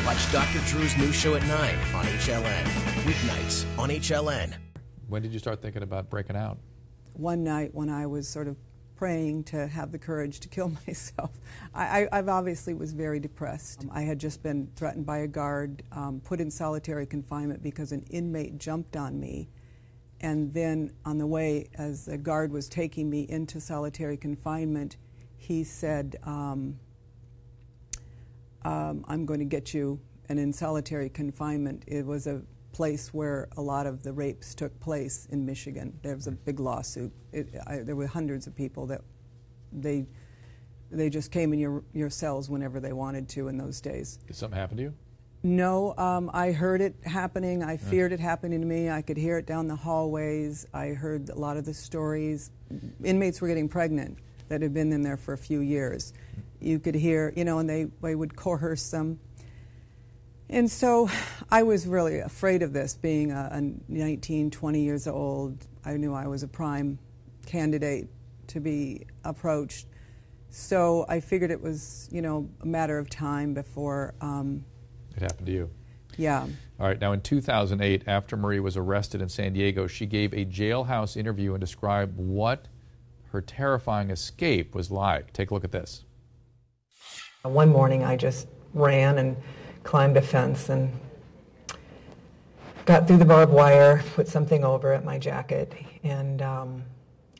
Watch Dr. Drew's new show at 9 on HLN. Weeknights on HLN. When did you start thinking about breaking out? One night when I was sort of praying to have the courage to kill myself. I obviously was very depressed. I had just been threatened by a guard, put in solitary confinement because an inmate jumped on me. And then on the way, as the guard was taking me into solitary confinement, he said, I'm going to get you. And in solitary confinement, it was a place where a lot of the rapes took place in Michigan. There was a big lawsuit. There were hundreds of people that they just came in your cells whenever they wanted to in those days. Did something happen to you? No, I heard it happening. I feared it happening to me. I could hear it down the hallways. I heard a lot of the stories. Inmates were getting pregnant that had been in there for a few years. You could hear, you know, and they would coerce them. And so I was really afraid of this, being 19, 20 years old. I knew I was a prime candidate to be approached. So I figured it was, you know, a matter of time before... it happened to you? Yeah. All right, now in 2008, after Marie was arrested in San Diego, she gave a jailhouse interview and described what her terrifying escape was like. Take a look at this. One morning I just ran and climbed a fence and got through the barbed wire, put something over it, my jacket, and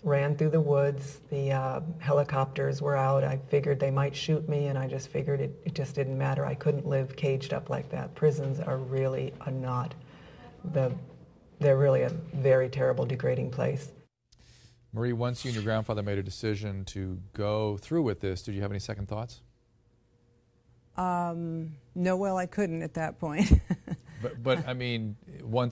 ran through the woods. The helicopters were out. I figured they might shoot me, and I just figured it just didn't matter. I couldn't live caged up like that. Prisons are really they're really a very terrible, degrading place. Marie, once you and your grandfather made a decision to go through with this, did you have any second thoughts? No, well, I couldn't at that point. but I mean,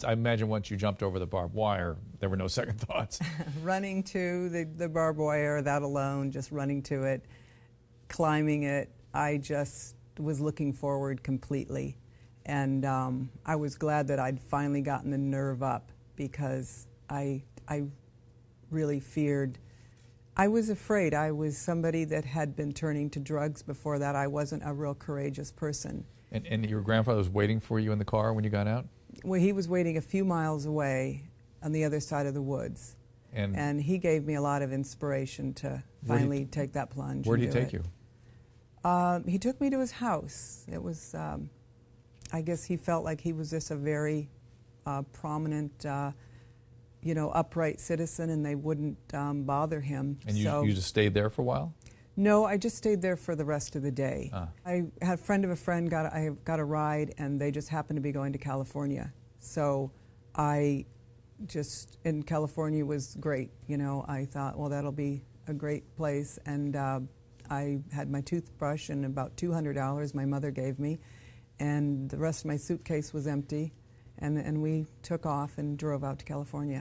I imagine once you jumped over the barbed wire, there were no second thoughts. Running to the barbed wire, that alone, just running to it, climbing it, I just was looking forward completely. And I was glad that I'd finally gotten the nerve up, because I really feared. I was afraid. I was somebody that had been turning to drugs before that. I wasn't a real courageous person. And your grandfather was waiting for you in the car when you got out? Well, he was waiting a few miles away on the other side of the woods. And he gave me a lot of inspiration to finally take that plunge. Where did he take you? He took me to his house. It was, I guess he felt like he was just a very prominent, you know, upright citizen, and they wouldn't bother him. And you just stayed there for a while? No, I just stayed there for the rest of the day. I had a friend of a friend, I got a ride, and they just happened to be going to California. So and California was great, you know. I thought, well, that'll be a great place. And I had my toothbrush and about $200 my mother gave me, and the rest of my suitcase was empty. And we took off and drove out to California.